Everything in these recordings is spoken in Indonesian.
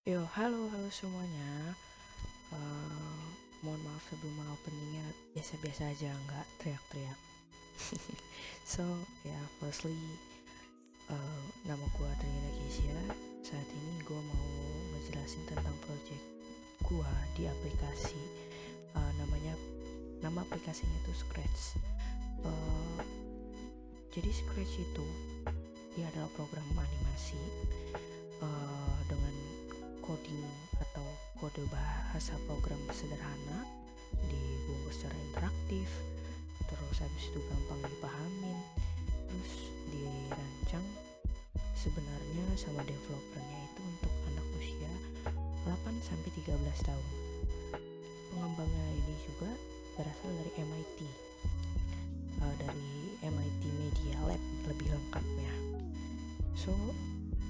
Halo semuanya. Eh, Mohon maaf sebelum openingnya biasa-biasa aja, nggak teriak-teriak. So, firstly, nama gua Trina Kesia. Saat ini gua mau ngejelasin tentang project gua di aplikasi. Namanya, nama aplikasinya itu Scratch. Eh, jadi Scratch itu dia adalah program animasi dengan coding atau kode bahasa program sederhana, dibungkus secara interaktif, terus habis itu gampang dipahamin, terus dirancang sebenarnya sama developernya itu untuk anak usia 8-13 tahun. Pengembangnya ini juga berasal dari MIT, dari MIT Media Lab lebih lengkapnya. So,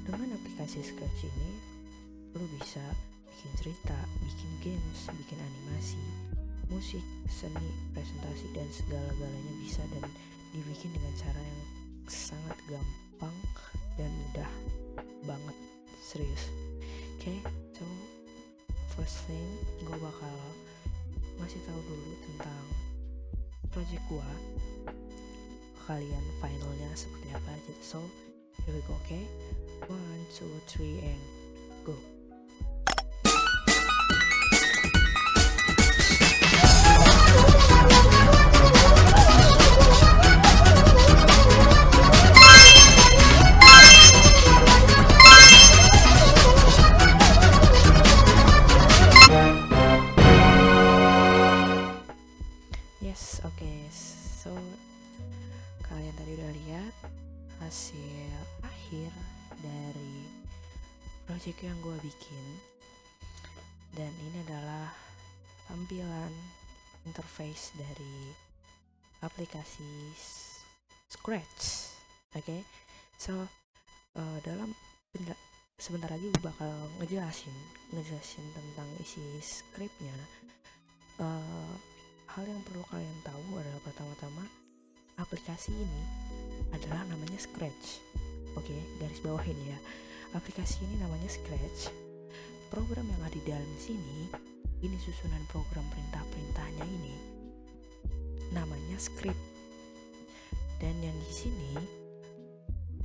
dengan aplikasi Scratch ini lo bisa bikin cerita, bikin games, bikin animasi, musik, seni, presentasi, dan segala-galanya bisa, dan dibikin dengan cara yang sangat gampang dan mudah banget, serius. So first thing, gue bakal ngasih tahu dulu tentang project gue, kalian finalnya seperti apa aja. So here we go, okay? 1, 2, 3 and go. Yes, oke. So, kalian tadi udah lihat hasil akhir dari project yang gue bikin, dan ini adalah tampilan interface dari aplikasi Scratch. Oke. So, dalam sebentar lagi gue bakal ngejelasin tentang isi scriptnya. Hal yang perlu kalian tahu adalah pertama-tama, aplikasi ini adalah namanya Scratch. Oke, garis bawahin ya. Aplikasi ini namanya Scratch. Program yang ada di dalam sini, ini susunan program perintah-perintahnya ini namanya script. Dan yang di sini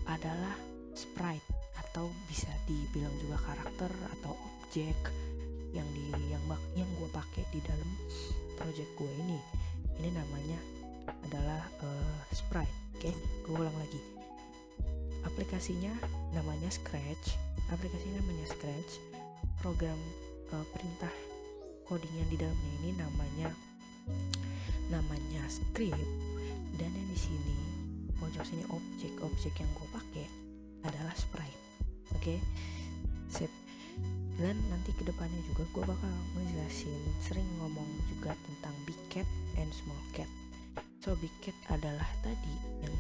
adalah sprite, atau bisa dibilang juga karakter atau objek yang gue pakai di dalam project gue ini. Ini namanya adalah sprite. Oke, gue ulang lagi. Aplikasinya namanya Scratch. Program perintah coding yang di dalamnya ini namanya script. Dan yang di sini pojok sini objek yang gue pakai adalah sprite. Oke, sip. Dan nanti kedepannya juga gue bakal ngejelasin, sering ngomong juga tentang big cat and small cat. So big cat adalah tadi yang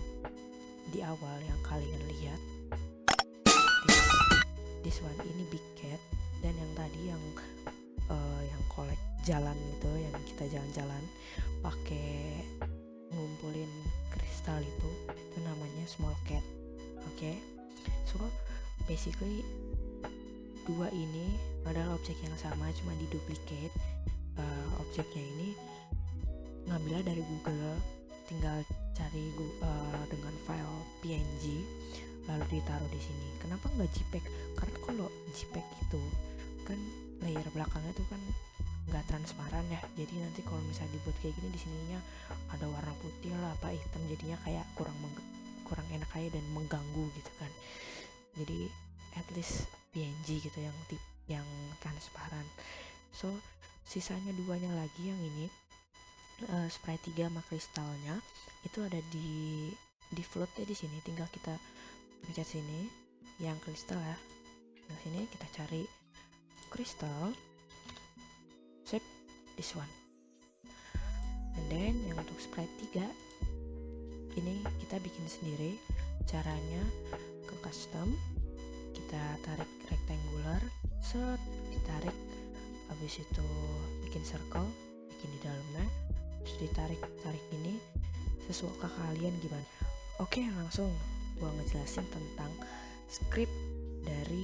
di awal yang kalian lihat, this one ini big cat. Dan yang tadi yang kolek jalan itu, yang kita jalan-jalan pakai ngumpulin kristal itu namanya small cat. Oke. So basically dua ini adalah objek yang sama, cuma diduplicate. Objeknya ini ngambilnya dari Google, tinggal cari dengan file PNG lalu ditaruh di sini. Kenapa nggak JPEG? Karena kalau JPEG itu kan layer belakangnya tuh kan nggak transparan ya, jadi nanti kalau misalnya dibuat kayak gini, di sininya ada warna putih lah apa hitam, jadinya kayak kurang enak aja dan mengganggu gitu kan. Jadi at least PNG gitu yang transparan. So sisanya duanya lagi yang ini sprite 3 sama kristalnya itu ada di floatnya di sini. Tinggal kita pencet sini yang kristal ya. Nah sini kita cari kristal, save this one. And then yang untuk sprite 3 ini kita bikin sendiri. Caranya ke custom, kita tarik rectangular, ditarik, habis itu bikin circle, bikin di dalamnya, terus ditarik ini sesuai ke kalian gimana. Oke, langsung gua ngejelasin tentang script dari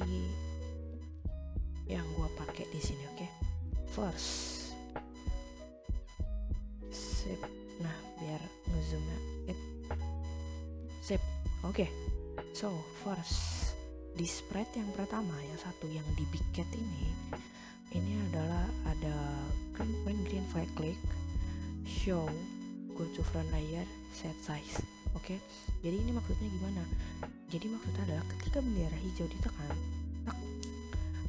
di sini, oke? First, sip. Nah, biar ngezoomnya, sip. Oke. So first, di spread yang pertama, yang satu yang di big cat ini adalah ada green flag click, show, go to front layer, set size. Oke. Jadi ini maksudnya gimana? Jadi maksudnya adalah ketika bendera hijau ditekan,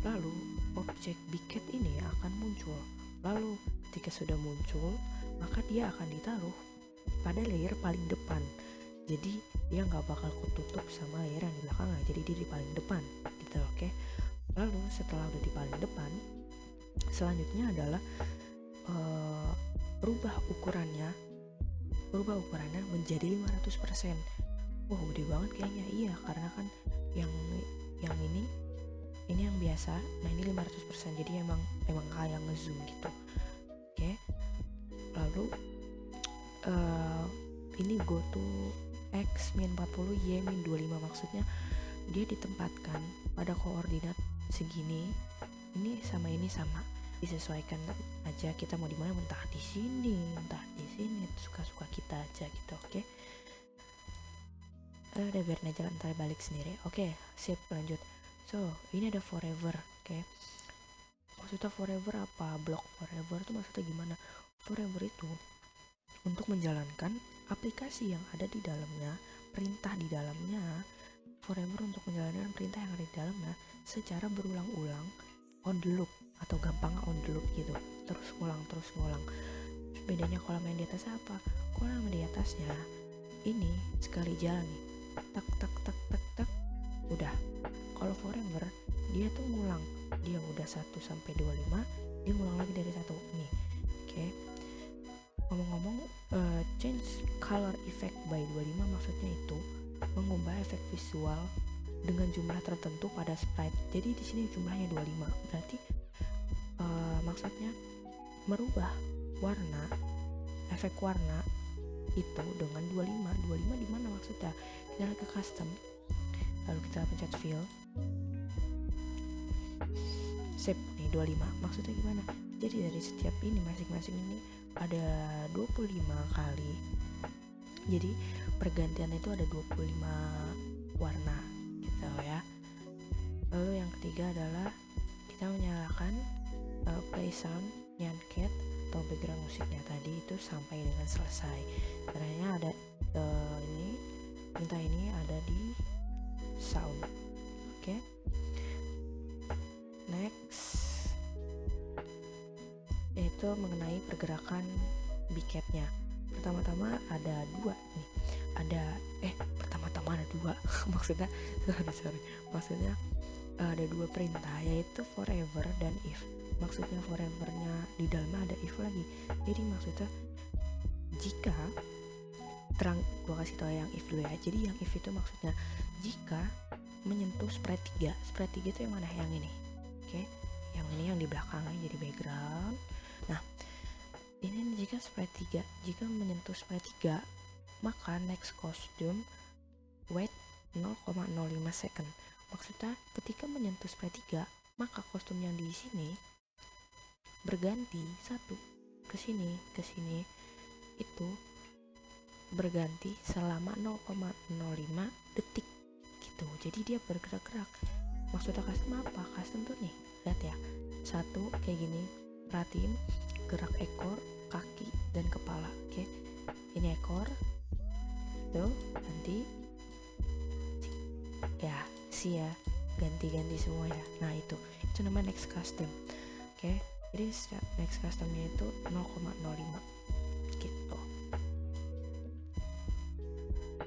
lalu objek big cat ini akan muncul. Lalu ketika sudah muncul, maka dia akan ditaruh pada layer paling depan. Jadi dia nggak bakal ketutup sama layer yang di belakangnya. Jadi dia di paling depan, gitu, oke? Lalu setelah udah di paling depan, selanjutnya adalah berubah ukurannya menjadi 500%. Wah, gede banget kayaknya. Iya, karena kan yang ini yang biasa. Nah, ini 500%. Jadi emang kayak ngezoom gitu. Oke. Lalu ini go to X min 40 Y min 25, maksudnya dia ditempatkan pada koordinat segini. Ini sama disesuaikan aja, kita mau di mana, entah di sini, suka-suka kita aja gitu, oke? Udah biarin aja ntar balik sendiri. Oke, sip, lanjut. So, ini ada forever, oke? Maksudnya forever apa? Block forever itu maksudnya gimana? Forever itu untuk menjalankan aplikasi yang ada di dalamnya, perintah di dalamnya. Forever untuk menjalankan perintah yang ada di dalamnya secara berulang-ulang, on the loop, atau gampang on the loop gitu, terus ngulang. Bedanya kolam yang di atas apa? Kolam yang di atasnya ini sekali jalan nih, tak, udah. Kalau forever dia tuh ngulang, dia udah 1 sampai 25, dia ngulang lagi dari 1 nih, oke? Ngomong-ngomong, change color effect by 25 maksudnya itu mengubah efek visual dengan jumlah tertentu pada sprite. Jadi di sini jumlahnya 25, berarti maksudnya merubah warna, efek warna itu dengan 25 di mana maksudnya? Kita lihat ke custom, lalu kita pencet fill, sip, nih 25. Maksudnya gimana? Jadi dari setiap ini masing-masing ini ada 25 kali. Jadi pergantian itu ada 25 warna gitu ya. Lalu yang ketiga adalah kita menyalakan play sound nyan cat atau background musiknya tadi itu sampai dengan selesai. Caranya ada perintah ini ada di sound. Oke. Next itu mengenai pergerakan big cat-nya. Pertama-tama ada dua nih. Pertama-tama ada dua. Maksudnya Maksudnya ada dua perintah, yaitu forever dan if. Maksudnya forevernya di dalamnya ada if lagi. Jadi maksudnya jika gua kasih tau yang if dulu ya. Jadi yang if itu maksudnya jika menyentuh spread 3. Spread 3 itu yang mana? Yang ini. Oke. Yang ini yang di belakangnya jadi background. Nah, ini jika spread 3, jika menyentuh spread 3, maka next costume wait 0,05 second. Maksudnya ketika menyentuh spread 3, maka kostum yang di sini berganti satu ke sini itu berganti selama 0,05 detik gitu. Jadi dia bergerak-gerak. Maksudnya custom apa? Custom tuh nih, lihat ya, satu kayak gini, perhatiin gerak ekor, kaki, dan kepala. Oke, ini ekor tuh ganti ya, ya ganti semua ya. Nah itu namanya next custom. Oke, jadi next customnya itu 0,05 gitu.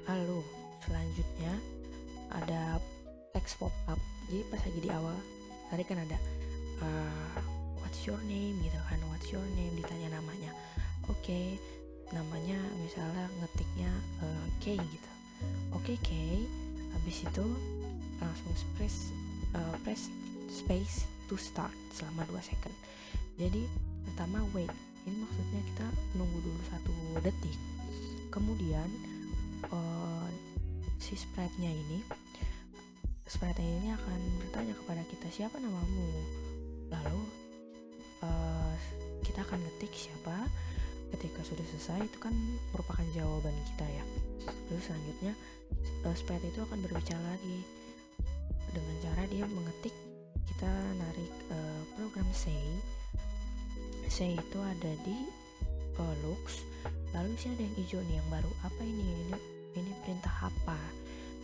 Lalu selanjutnya ada text pop up. Jadi pas lagi di awal tadi kan ada what's your name gitu kan, what's your name, ditanya namanya. Oke, namanya misalnya ngetiknya K gitu. Oke, K. Habis itu langsung press space to start selama 2 second. Jadi pertama wait, ini maksudnya kita nunggu dulu 1 detik. Kemudian si sprite-nya ini akan bertanya kepada kita, siapa namamu? Lalu akan ngetik siapa. Ketika sudah selesai itu kan merupakan jawaban kita ya. Lalu selanjutnya sprite itu akan berbicara lagi dengan cara dia mengetik. Kita narik program say itu ada di looks. Lalu sih ada yang hijau nih, yang baru. Apa ini perintah apa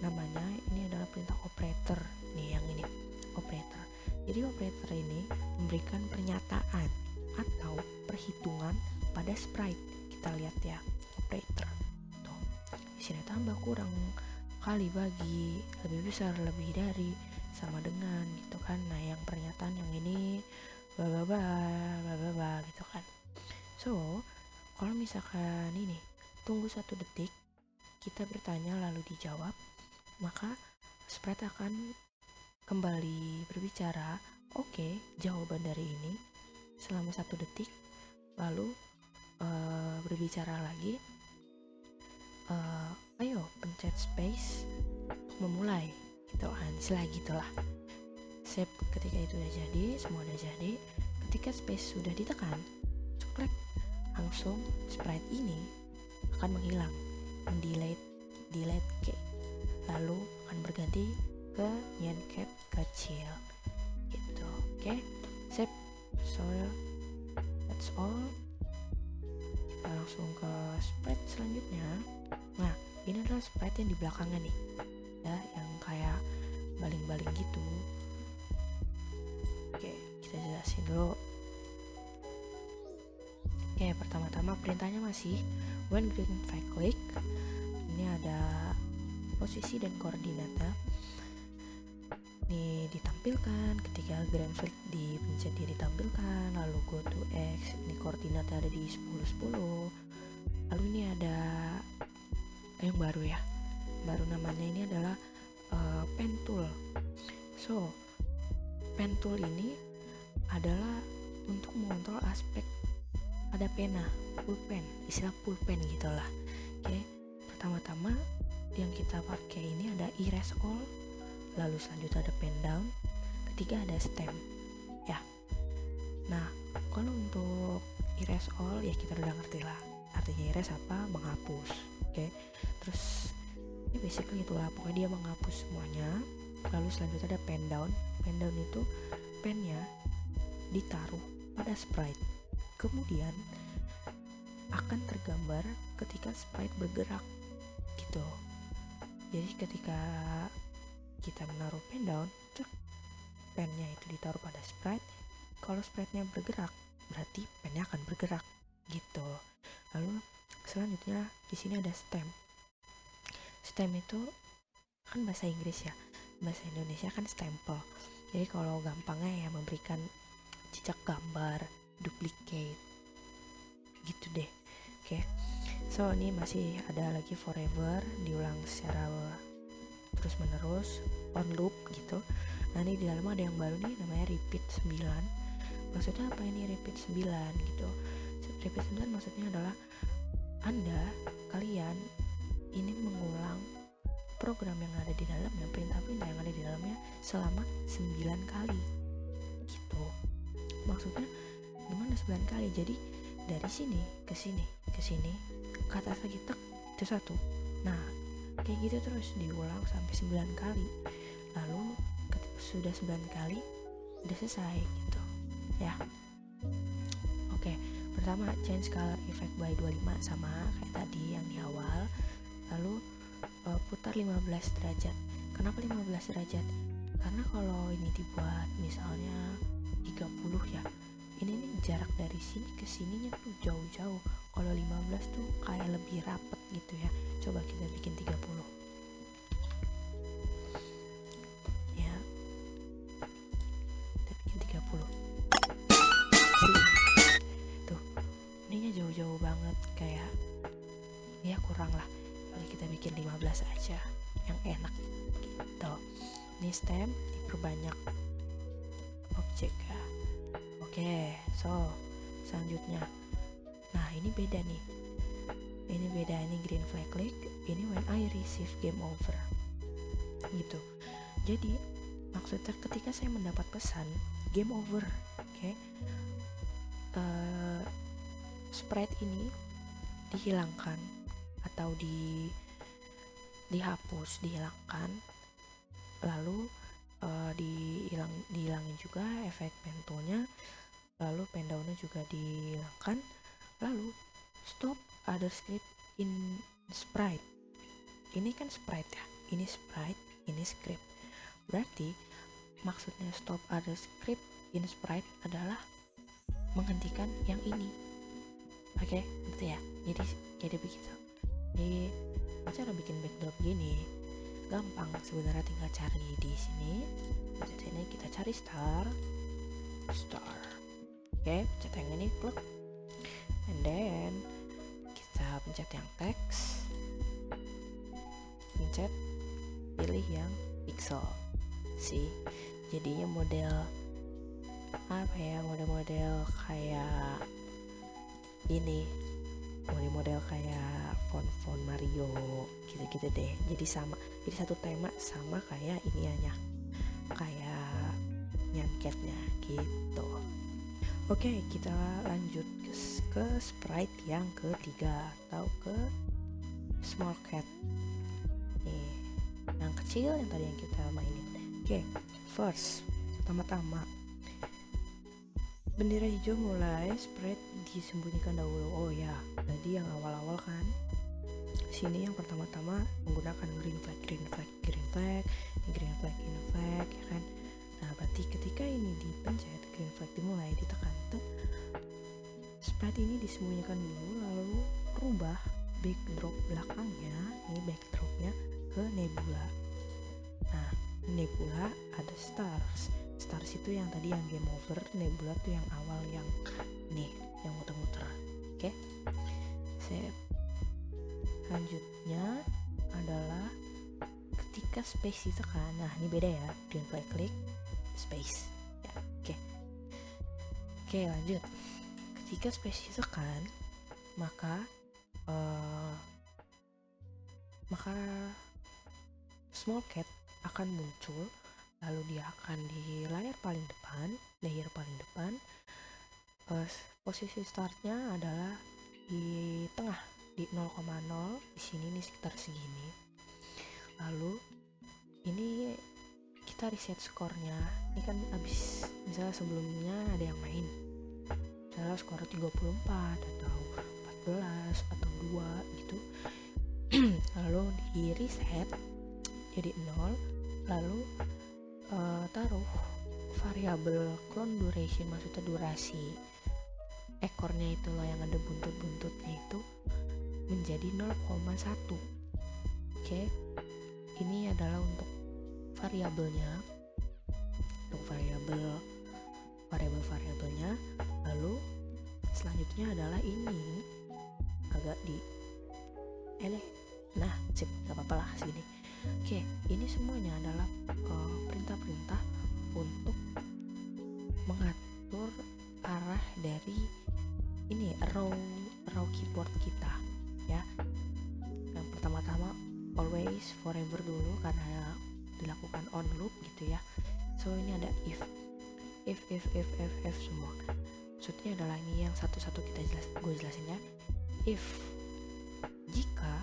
namanya? Ini adalah perintah operator nih, yang ini operator. Jadi operator ini memberikan pernyataan atau perhitungan pada sprite. Kita lihat ya, operator tuh di sini tambah, kurang, kali, bagi, lebih besar, lebih dari, sama dengan gitu kan. Nah yang pernyataan yang ini bla gitu kan. So kalau misalkan ini tunggu 1 detik, kita bertanya lalu dijawab, maka sprite akan kembali berbicara, oke, jawaban dari ini selama 1 detik, lalu berbicara lagi, ayo pencet space untuk memulai gitu kan, istilah gitulah. Save. Ketika itu udah jadi, semua udah jadi, ketika space sudah ditekan, ceklek, langsung sprite ini akan menghilang, delete key, lalu akan berganti ke nyanket kecil gitu. Oke, save. So that's all. Kita langsung ke sprite selanjutnya. Nah ini adalah sprite yang di belakangnya nih ya, yang kayak baling-baling gitu. Oke, kita jelasin dulu. Oke, pertama-tama perintahnya masih when green flag click. Ini ada posisi dan koordinatnya. Ini ditampilkan ketika green flag dipencet, dia ditampilkan. Lalu go to X, ini koordinatnya ada di 10 10. Lalu ini ada yang baru ya, baru namanya ini adalah pen tool. So pen tool ini adalah untuk mengontrol aspek pada pena, pulpen, istilah pulpen gitulah. Oke, pertama-tama yang kita pakai ini ada erase all, lalu selanjutnya ada pen down, ketiga ada stem ya. Nah kalau untuk erase all ya kita udah ngerti lah, artinya erase apa, menghapus. Oke, terus ini basically itulah, pokoknya dia menghapus semuanya. Lalu selanjutnya ada pen down. Pen down itu pennya ditaruh pada sprite, kemudian akan tergambar ketika sprite bergerak gitu. Jadi ketika kita menaruh pen down, pennya itu ditaruh pada sprite. Kalau sprite-nya bergerak, berarti pennya akan bergerak gitu. Lalu selanjutnya di sini ada stem. Stem itu kan bahasa Inggris ya, bahasa Indonesia kan stempel. Jadi kalau gampangnya ya memberikan jejak gambar, duplicate gitu deh. Oke, so ini masih ada lagi forever, diulang secara terus menerus, on loop gitu. Nah ini di dalam ada yang baru nih, namanya repeat 9. Maksudnya apa ini repeat 9 gitu? Repeat 9 maksudnya adalah kalian ini mengulang program yang ada di dalamnya, perintah-perintah yang ada di dalamnya selama 9 kali gitu. Maksudnya gimana 9 kali? Jadi dari sini ke sini, ke sini, ke atas lagi, tek, itu 1. Nah kayak gitu terus diulang sampai 9 kali. Lalu sudah 9 kali udah selesai gitu ya. Oke, pertama change color effect by 25 sama kayak tadi yang di awal. Lalu putar 15 derajat. Kenapa 15 derajat? Karena kalau ini dibuat misalnya 30 ya, ini nih jarak dari sini ke sininya tuh jauh-jauh. Kalau 15 tuh kayak lebih rapet gitu ya. Coba kita bikin 30 ya, kita bikin 30 tuh, ininya jauh-jauh banget, kayak ya kurang lah. Kalau kita bikin 15 aja yang enak gitu. Ini stem diperbanyak objek ya. Oke, so selanjutnya, nah ini beda nih, ini beda, ini green flag click, ini when I receive game over gitu. Jadi maksudnya ketika saya mendapat pesan game over, oke, sprite ini dihilangkan atau dihilangkan, lalu dihilangin juga efek pentonya, lalu pendownnya juga dihilangkan, lalu stop other script in sprite. Ini kan sprite ya, ini sprite, ini script. Berarti maksudnya stop other script in sprite adalah menghentikan yang ini. Oke, gitu ya. Jadi begitu. Jadi cara bikin backdrop gini gampang sebenarnya, tinggal cari di sini. Di sini kita cari star. Oke, pencet yang ini, klik. And then kita pencet yang teks. Pencet pilih yang pixel. Jadinya model apa ya, model kayak ini, model kayak font Mario gitu deh. Jadi sama, jadi satu tema sama kayak iniannya, kayak nyanketnya gitu. Oke, kita lanjut ke sprite yang ketiga atau ke small cat nih, yang kecil yang tadi yang kita mainin. Oke, first pertama-tama bendera hijau mulai sprite disembunyikan dahulu. Oh ya, tadi yang awal-awal kan, sini yang pertama-tama menggunakan green flag, ya kan. Nah, berarti ketika ini dipencet, green flag dimulai, ditekan tuh, sprite ini disembunyikan dulu, lalu rubah backdrop belakangnya, ini backdropnya ke nebula. Nah, nebula ada stars itu yang tadi yang game over, nebula tuh yang awal, yang nih yang muter-muter. Oke, selanjutnya adalah ketika space ditekan. Nah, ini beda ya, green flag klik space ya. Oke, lanjut. Ketika space ditekan, maka small cat akan muncul, lalu dia akan di layer paling depan. Posisi startnya adalah di tengah, di 0,0, di sini nih sekitar segini. Lalu ini kita reset skornya. Ini kan habis, misalnya sebelumnya ada yang main, misalnya skor 34 atau 14 atau 2 gitu. Lalu di reset jadi 0, lalu taruh variabel clone duration, maksudnya durasi ekornya itu loh yang ada buntut-buntutnya itu, menjadi 0,1. Oke, ini adalah untuk variabelnya, untuk variabelnya. Lalu selanjutnya adalah ini agak nah sip, gak apa-apa lah sini. Oke, ini semuanya adalah perintah-perintah untuk mengatur arah dari ini row keyboard kita ya. Yang pertama-tama always forever dulu karena dilakukan on loop gitu ya. So ini ada if semua. Maksudnya adalah ini yang satu-satu gue jelasin ya. If jika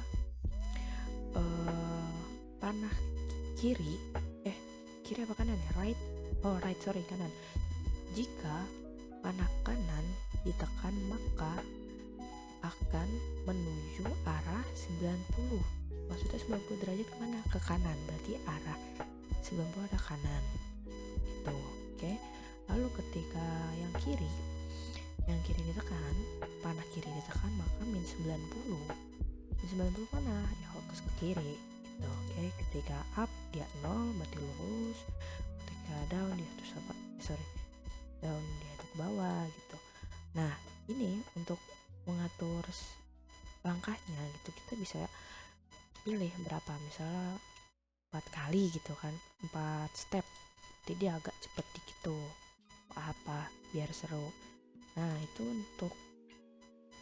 panah kiri apa kanan ya, kanan. Jika panah kanan ditekan maka akan menuju arah 90. Maksudnya 90 derajat kemana? Ke kanan, berarti arah 90 ada kanan gitu. Oke. Lalu ketika yang kiri ditekan, panah kiri ditekan, maka min 90 mana? Ya fokus ke kiri gitu. Oke. Ketika up dia 0 berarti lurus, ketika down dia down dia ke bawah gitu. Nah, ini untuk mengatur langkahnya gitu, kita bisa pilih berapa, misalnya 4 kali gitu kan, 4 step, jadi dia agak cepet dikit tuh, apa biar seru. Nah, itu untuk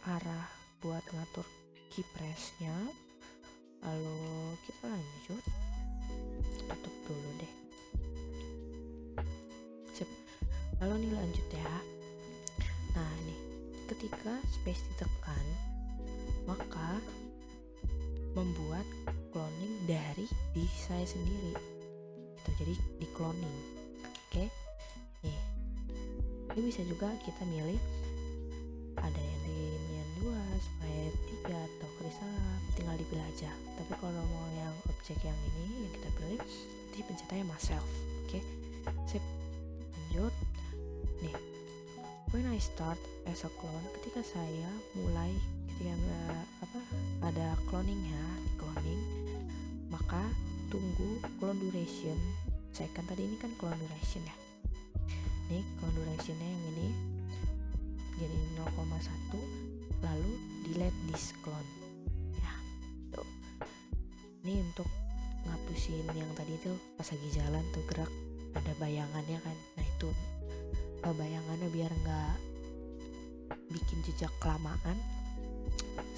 arah buat ngatur key pressnya. Lalu kita lanjut, tutup dulu deh. Sip. Lalu nih lanjut ya. Nah ini, ketika space ditekan, maka membuat cloning dari diri saya sendiri gitu, jadi di cloning. Oke, nih ini bisa juga kita milih ada yang di Nian 2, Sprite 3 atau kristal, tinggal dipilih aja. Tapi kalau mau yang objek yang ini yang kita pilih, nanti pencetannya myself. Oke, sip, lanjut. Nih, when I start as a clone, ketika saya mulai, ketika ada cloningnya, cloning, maka tunggu clone duration second. Tadi ini kan clone duration ya, nih clone durationnya yang ini jadi 0,1, lalu delete this clone ya tuh. Ini untuk ngapusin yang tadi tuh pas lagi jalan tuh gerak ada bayangannya kan. Nah itu bayangannya biar nggak bikin jejak kelamaan.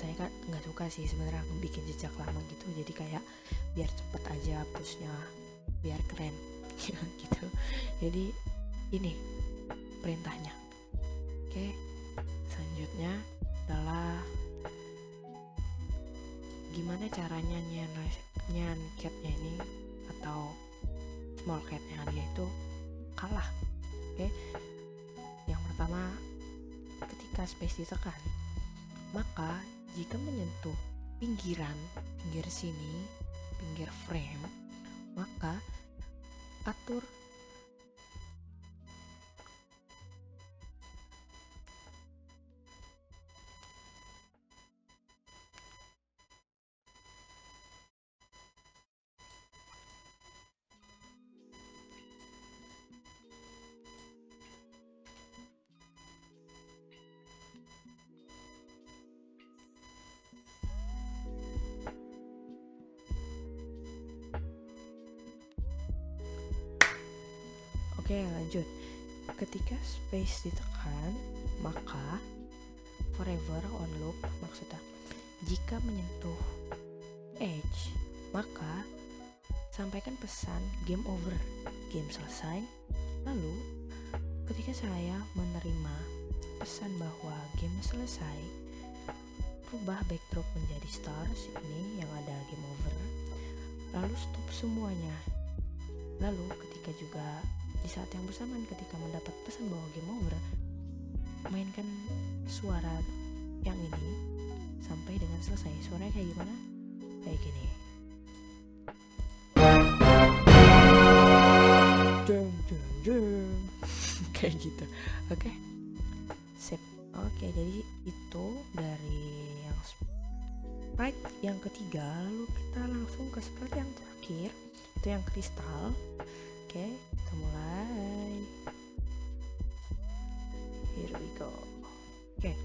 Saya kan nggak suka sih sebenarnya bikin jejak lama gitu, jadi kayak biar cepet aja hapusnya, biar keren gitu. Jadi ini perintahnya. Oke, selanjutnya adalah gimana caranya nyan catnya ini atau small catnya dia itu kalah. Oke, yang pertama, ketika space ditekan, maka jika menyentuh pinggir sini, pinggir frame, maka atur Oke, lanjut. Ketika space ditekan, maka forever on loop, maksudnya jika menyentuh edge, maka sampaikan pesan game over, game selesai. Lalu ketika saya menerima pesan bahwa game selesai, rubah backdrop menjadi stars ini yang ada game over, lalu stop semuanya. Lalu ketika juga di saat yang bersamaan ketika mendapat pesan bahwa game over, mainkan suara yang ini sampai dengan selesai. Suaranya kayak gimana? Kayak gini. Kayak gitu. Oke. Sip. Oke, jadi itu dari yang sprite yang ketiga. Lalu kita langsung ke sprite yang terakhir, itu yang kristal. Oke, kita mulai. Here we go. Oke.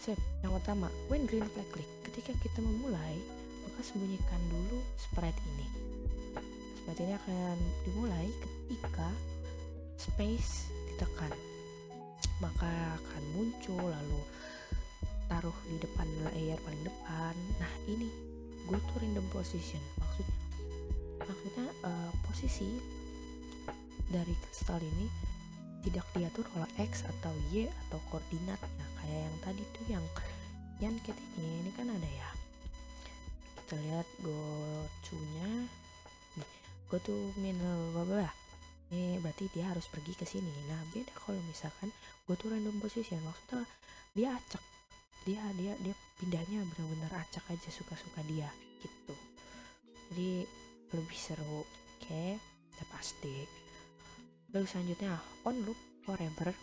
Sip. Yang pertama, when green flag click. Ketika kita memulai, maka sembunyikan dulu sprite ini. Sprite ini akan dimulai ketika space ditekan. Maka akan muncul, lalu taruh di depan layer paling depan. Nah, ini go to random position. Maksudnya posisi dari kristal ini tidak diatur oleh X atau Y atau koordinatnya kayak yang tadi tuh yang cat ini kan ada ya. Kita lihat go to-nya nih, go to middle blah. Ini berarti dia harus pergi ke sini. Nah, beda kalau misalkan go to random position, maksudnya dia acak, dia pindahnya benar-benar acak aja, suka-suka dia gitu. Jadi lebih seru. Oke, udah pasti. Lalu selanjutnya on loop forever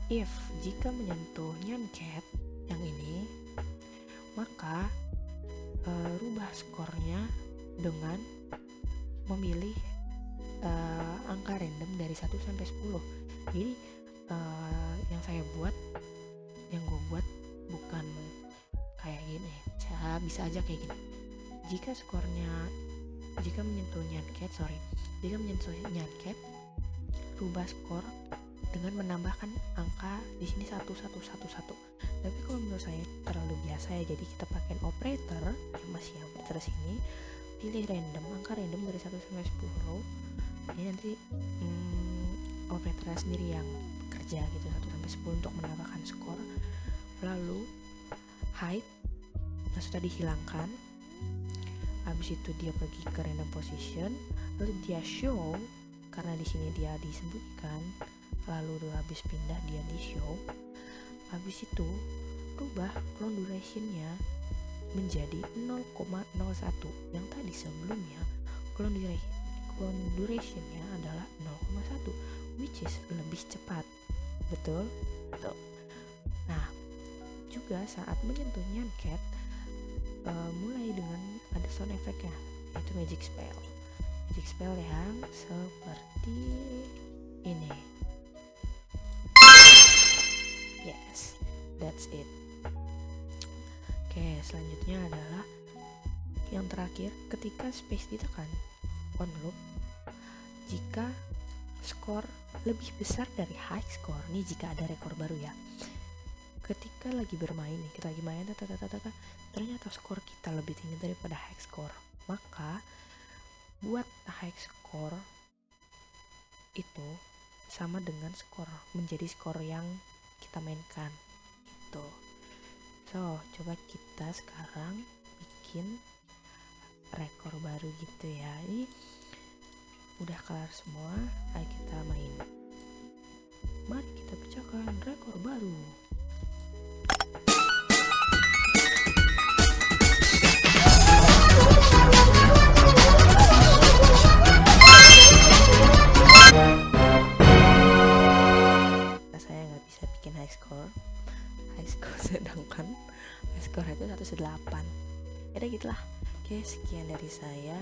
if jika menyentuh nyan cat yang ini, maka rubah skornya dengan memilih angka random dari 1 sampai 10. Jadi yang gue buat bukan kayak gini, bisa aja kayak gini. Jika menyentuh nyan cat, rubah skor dengan menambahkan angka di sini 1. Tapi kalau menurut saya terlalu biasa ya, jadi kita pakai operator yang masih yang operator sini, pilih random, angka random dari 1 sampai 10. Ini nanti operatornya sendiri yang kerja gitu, 1-10 untuk menambahkan skor. Lalu hide sudah dihilangkan. Habis itu dia pergi ke random position, lalu dia show karena di sini dia disembunyikan. Lalu habis pindah dia di show. Habis itu rubah clone durationnya menjadi 0,01. Yang tadi sebelumnya clone durationnya adalah 0,1, which is lebih cepat. Betul? Betul. Nah, juga saat menyentuh Nyan Cat, mulai dengan ada sound effect-nya, yaitu magic spell yang seperti ini. Yes, that's it. Oke, selanjutnya adalah yang terakhir, ketika space ditekan on loop, jika skor lebih besar dari high score nih, jika ada rekor baru ya, ketika lagi bermain nih, kita lagi main ternyata skor kita lebih tinggi daripada high score, maka buat high score itu sama dengan skor, menjadi skor yang kita mainkan gitu. So, coba kita sekarang bikin rekor baru gitu ya. Ini udah kelar semua, ayo kita main. Mari kita pecahkan rekor baru. Saya nggak bisa bikin high score sedangkan high score itu 108. Ya udah gitulah. Oke, sekian dari saya.